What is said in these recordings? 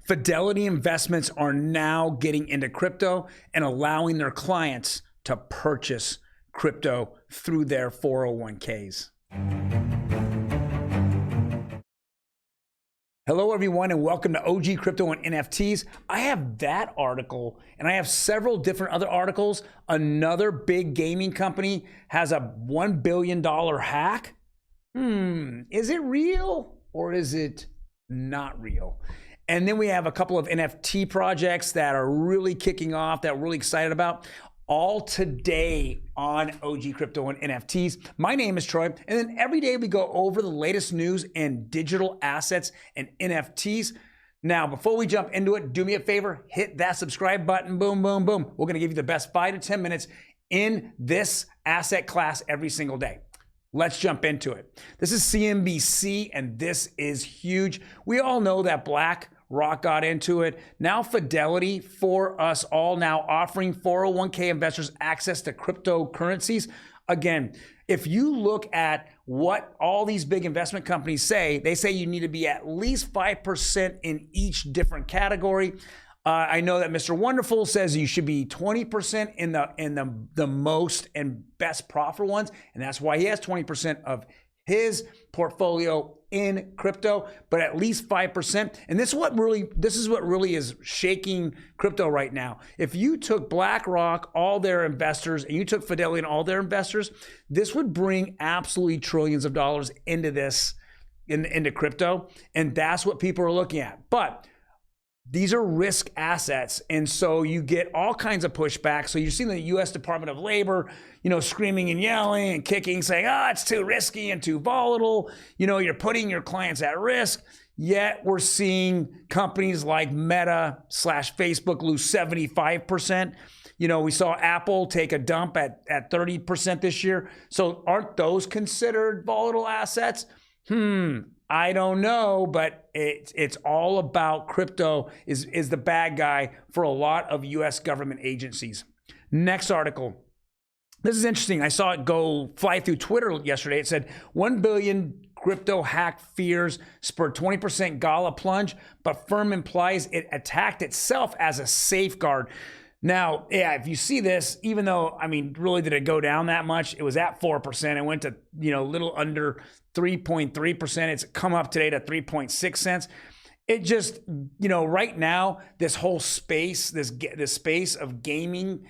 Fidelity investments are now getting into crypto and allowing their clients to purchase crypto through their 401ks. Hello, everyone, and welcome to OG Crypto and NFTs. I have that article, and I have several different other articles. Another big gaming company has a $1 billion hack. Is it real or is it not real? And then we have a couple of NFT projects that are really kicking off, that we're really excited about. All today on OG Crypto and NFTs. My name is Troy, and then every day we go over the latest news in digital assets and NFTs. Now, before we jump into it, do me a favor, hit that subscribe button, boom, boom, boom. We're gonna give you the best 5 to 10 minutes in this asset class every single day. Let's jump into it. This is CNBC, and this is huge. We all know that BlackRock got into it. Now Fidelity ForUsAll now offering 401k investors access to cryptocurrencies. Again, if you look at what all these big investment companies say, they say you need to be at least 5% in each different category. I know that Mr. Wonderful says you should be 20% in the most and best profitable ones, and that's why he has 20% of his portfolio in crypto, but at least 5%. And this is what really is shaking crypto right now. If you took BlackRock, all their investors, and you took Fidelity and all their investors, this would bring absolutely trillions of dollars into this, into crypto. And that's what people are looking at. But these are risk assets, and so you get all kinds of pushback. So you're seeing the U.S. Department of Labor, screaming and yelling and kicking, saying, it's too risky and too volatile. You're putting your clients at risk. Yet we're seeing companies like Meta/Facebook lose 75%. We saw Apple take a dump at 30% this year. So aren't those considered volatile assets? I don't know, but it's all about crypto is the bad guy for a lot of U.S. government agencies. Next article. This is interesting. I saw it go fly through Twitter yesterday. It said 1 billion crypto hack fears spurred 20% gala plunge, but firm implies it attacked itself as a safeguard. Now, yeah, if you see this, even though, really did it go down that much? It was at 4%. It went to, little under 3.3%. It's come up today to 3.6 cents. It just, right now, this whole space, this space of gaming,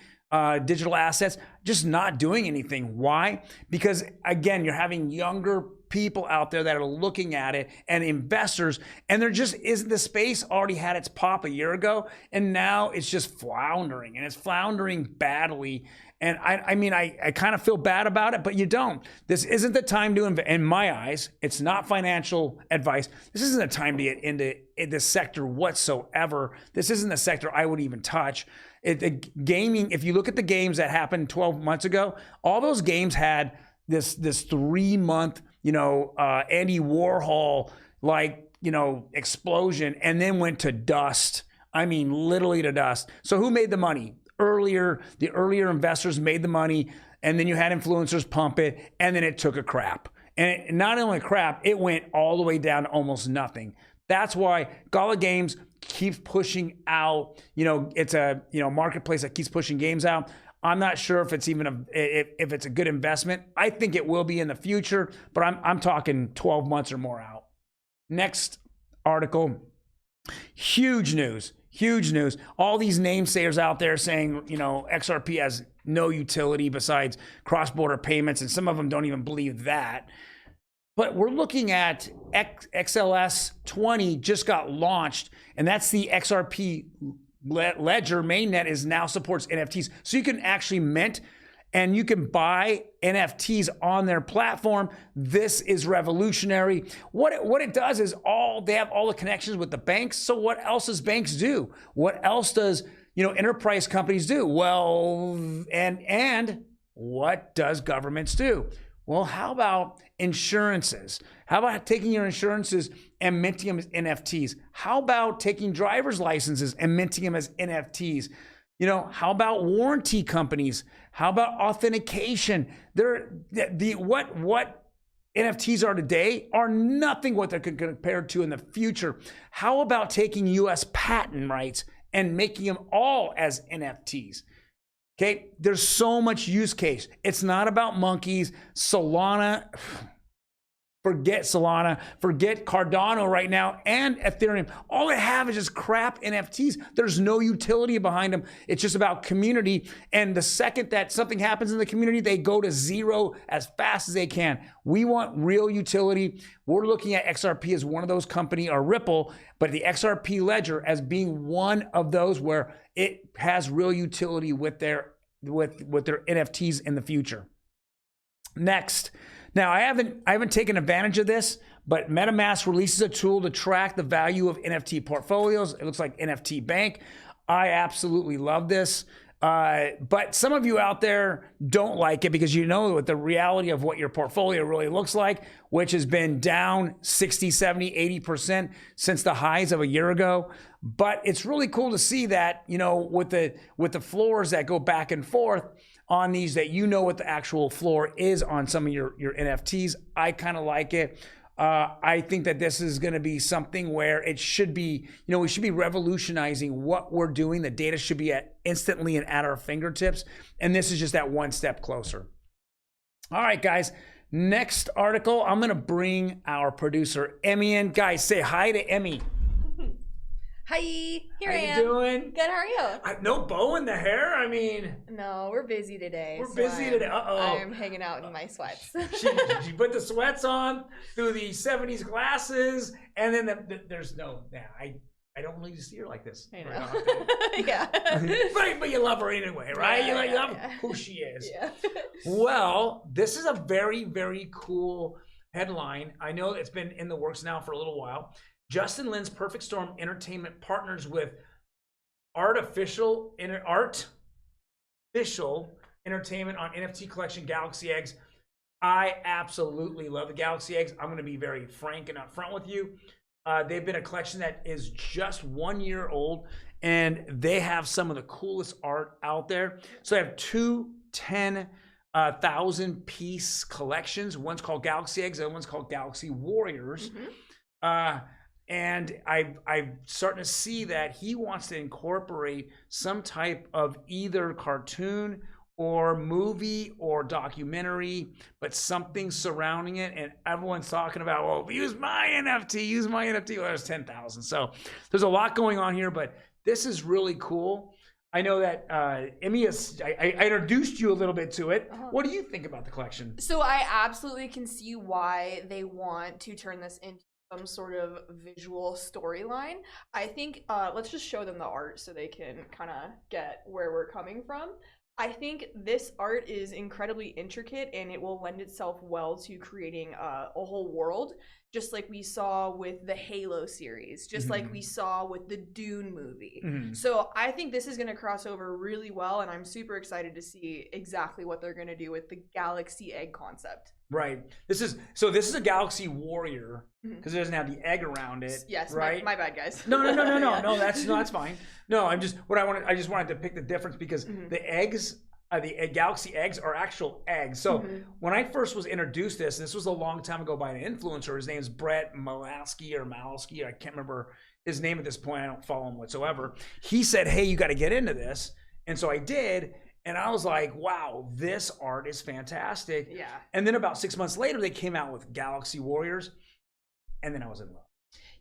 digital assets, just not doing anything. Why? Because again, you're having younger people out there that are looking at it and investors, and there just isn't, the space already had its pop a year ago, and now it's just floundering, and it's floundering badly. And I kind of feel bad about it, but you don't. This isn't the time to invest. In my eyes, it's not financial advice. This isn't the time to get into this sector whatsoever. This isn't the sector I would even touch. Gaming, if you look at the games that happened 12 months ago, all those games had this 3-month, Andy Warhol, explosion, and then went to dust. Literally to dust. So who made the money? The earlier investors made the money, and then you had influencers pump it, and then it took a crap. And not only crap, it went all the way down to almost nothing. That's why Gala Games keeps pushing out, it's a marketplace that keeps pushing games out. I'm not sure if it's even if it's a good investment. I think it will be in the future, but I'm talking 12 months or more out. Next article, huge news. All these namesayers out there saying, XRP has no utility besides cross-border payments, and some of them don't even believe that. But we're looking at XLS20 just got launched, and that's the XRP ledger. Mainnet is now supports NFTs. So you can actually mint and you can buy NFTs on their platform. This is revolutionary. What it does is they have all the connections with the banks. So what else does banks do? What else does enterprise companies do? Well, and what does governments do? Well, how about insurances? How about taking your insurances and minting them as NFTs? How about taking driver's licenses and minting them as NFTs? How about warranty companies? How about authentication? What NFTs are today are nothing what they're compared to in the future. How about taking US patent rights and making them all as NFTs? Okay, there's so much use case. It's not about monkeys. Solana, forget Solana, forget Cardano right now, and Ethereum. All they have is just crap NFTs. There's no utility behind them. It's just about community. And the second that something happens in the community, they go to zero as fast as they can. We want real utility. We're looking at XRP as one of those companies, or Ripple, but the XRP ledger as being one of those where it has real utility with their NFTs in the future. Next. Now, I haven't taken advantage of this, but MetaMask releases a tool to track the value of NFT portfolios. It looks like NFTbank. I absolutely love this. But some of you out there don't like it because you know what the reality of what your portfolio really looks like, which has been down 60, 70, 80% since the highs of a year ago. But it's really cool to see that, you know, with the floors that go back and forth on these, that you know what the actual floor is on some of your NFTs. I kind of like it. I think that this is going to be something where it should be, you know, we should be revolutionizing what we're doing. The data should be instantly and at our fingertips. And this is just that one step closer. All right, guys. Next article, I'm going to bring our producer, Emi, in. Guys, say hi to Emi. Hi, here I am. How you doing? Good, how are you? No bow in the hair? I mean... No, we're busy today. We're busy today. Uh-oh. I'm hanging out in my sweats. she put the sweats on through the 70s glasses, and then there's no... Nah, I don't really see her like this. I know. Yeah. but you love her anyway, right? Yeah, you love yeah. who she is. Yeah. Well, this is a very, very cool headline. I know it's been in the works now for a little while. Justin Lin's Perfect Storm Entertainment partners with artificial entertainment on NFT collection Galaxy Eggs. I absolutely love the Galaxy Eggs. I'm going to be very frank and upfront with you. They've been a collection that is just 1 year old, and they have some of the coolest art out there. So I have two 10,000 piece collections. One's called Galaxy Eggs, and one's called Galaxy Warriors. Mm-hmm. And I'm starting to see that he wants to incorporate some type of either cartoon or movie or documentary, but something surrounding it. And everyone's talking about, well, use my NFT. Well, there's 10,000. So there's a lot going on here, but this is really cool. I know that Emi, I introduced you a little bit to it. What do you think about the collection? So I absolutely can see why they want to turn this into some sort of visual storyline. I think let's just show them the art so they can kind of get where we're coming from. I think this art is incredibly intricate, and it will lend itself well to creating a whole world, just like we saw with the Halo series, just like we saw with the Dune movie. So I think this is going to cross over really well, and I'm super excited to see exactly what they're going to do with the Galaxy Egg concept. Right. This is a Galaxy Warrior because it doesn't have the egg around it. Yes. Right. My bad, guys. No. That's fine. No, I just wanted to pick the difference because the eggs, the Galaxy Eggs are actual eggs. So when I first was introduced this was a long time ago by an influencer. His name is Brett Malasky. I can't remember his name at this point. I don't follow him whatsoever. He said, "Hey, you got to get into this," and so I did. And I was like, wow, this art is fantastic. Yeah. And then about 6 months later, they came out with Galaxy Warriors. And then I was in love.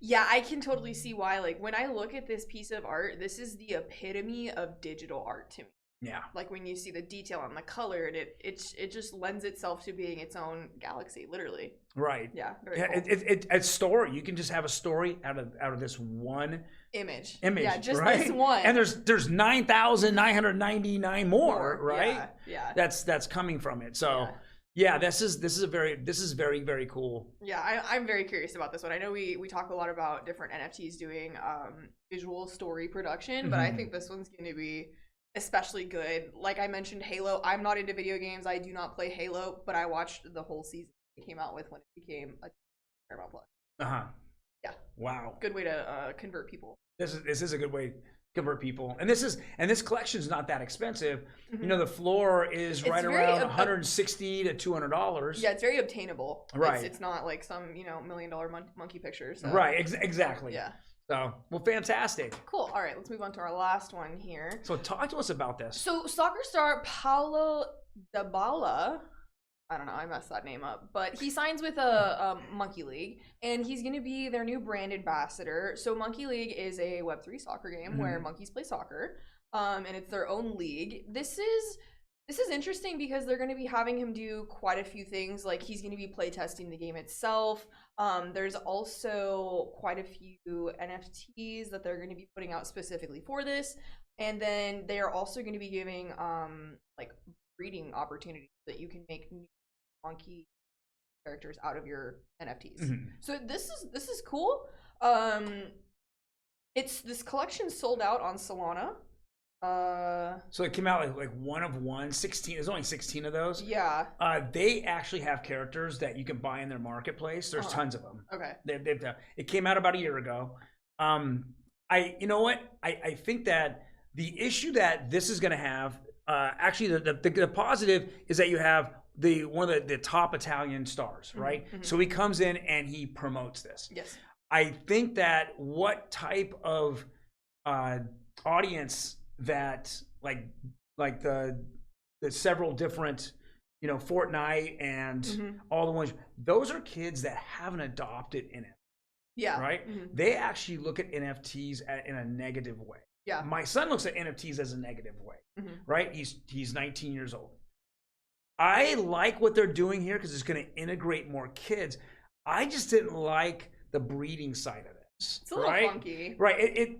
Yeah, I can totally see why. Like, when I look at this piece of art, this is the epitome of digital art to me. Yeah. Like, when you see the detail on the color, and it just lends itself to being its own galaxy, literally. Right. Yeah. Very cool. It's story. You can just have a story out of this one image. Yeah, just right? this one. And there's 9,999 more, right? Yeah. That's coming from it. So yeah, this is very, very cool. Yeah, I'm very curious about this one. I know we talk a lot about different NFTs doing visual story production, but I think this one's going to be especially good. Like I mentioned, Halo. I'm not into video games. I do not play Halo, but I watched the whole season it came out with when it became a Paramount Plus. Wow. Good way to convert people. This is a good way to convert people. And this collection is not that expensive. Mm-hmm. You know, the floor is It's right very around $160 to $200. Yeah, it's very obtainable. Right. It's not like some, you know, $1 million monkey picture. So. Right, exactly. Yeah. So, well, fantastic. Cool. All right, let's move on to our last one here. So talk to us about this. So soccer star Paulo Dybala, I don't know, I messed that name up, but he signs with a MonkeyLeague, and he's going to be their new brand ambassador. So MonkeyLeague is a Web3 soccer game where monkeys play soccer, and it's their own league. This is interesting because they're going to be having him do quite a few things. Like, he's going to be playtesting the game itself. There's also quite a few NFTs that they're going to be putting out specifically for this. And then they are also going to be giving like breeding opportunities that you can make new monkey characters out of your NFTs. So this is cool. This collection sold out on Solana. So it came out like one of 16. There's only 16 of those. Yeah. They actually have characters that you can buy in their marketplace. There's tons of them. Okay. It came out about a year ago. You know what? I think that the issue that this is going to have, actually the positive is that you have one of the top Italian stars, right? So he comes in and he promotes this. Yes. I think that what type of audience that like the several different, you know, Fortnite and all the ones, those are kids that haven't adopted NFT. Yeah. Right? They actually look at NFTs in a negative way. Yeah. My son looks at NFTs as a negative way. Right? He's 19 years old. I like what they're doing here because it's going to integrate more kids. I just didn't like the breeding side of it. It's a little funky. Right.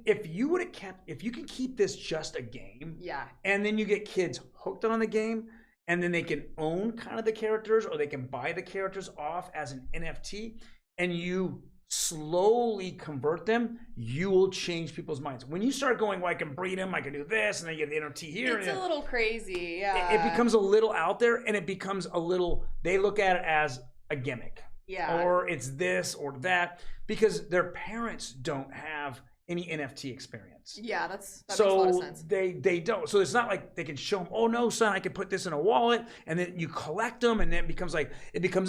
If you can keep this just a game, yeah, and then you get kids hooked on the game, and then they can own kind of the characters, or they can buy the characters off as an NFT, and you slowly convert them, you will change people's minds. When you start going, well, I can breed them, I can do this, and then you get the NFT here. It's a little crazy, yeah. It becomes a little out there, and it becomes a little, they look at it as a gimmick. Yeah. Or it's this or that, because their parents don't have any NFT experience. Yeah, that makes a lot of sense. They don't. So it's not like they can show them, oh no, son, I can put this in a wallet, and then you collect them, and then it becomes a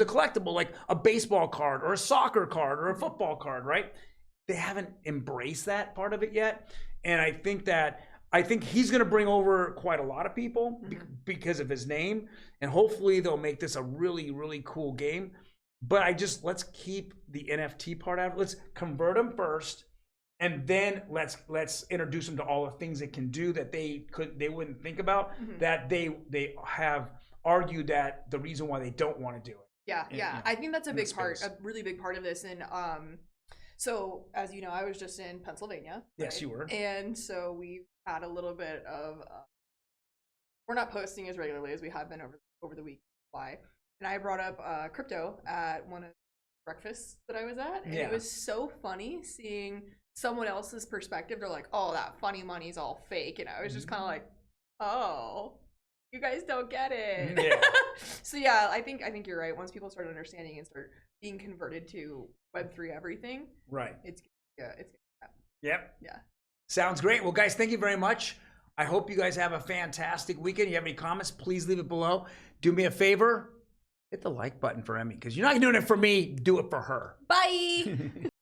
collectible, like a baseball card or a soccer card or a football card, right? They haven't embraced that part of it yet. And I think he's going to bring over quite a lot of people because of his name, and hopefully they'll make this a really, really cool game. But let's keep the NFT part out. Let's convert them first, and then let's introduce them to all the things it can do that they wouldn't think about, that they have argued that the reason why they don't want to do it. Yeah. I think that's a really big part of this. And so as you know, I was just in Pennsylvania. Yes, right? you were. And so we've had a little bit of we're not posting as regularly as we have been over the week. Why? And I brought up crypto at one of the breakfasts that I was at. And it was so funny seeing someone else's perspective. They're like, oh, that funny money's all fake. And I was just kind of like, oh, you guys don't get it. Yeah. So yeah, I think you're right. Once people start understanding and start being converted to Web3 everything. Right. It's Yep. Yeah. Sounds great. Well, guys, thank you very much. I hope you guys have a fantastic weekend. If you have any comments, please leave it below. Do me a favor. Hit the like button for Emi, because you're not doing it for me, do it for her. Bye.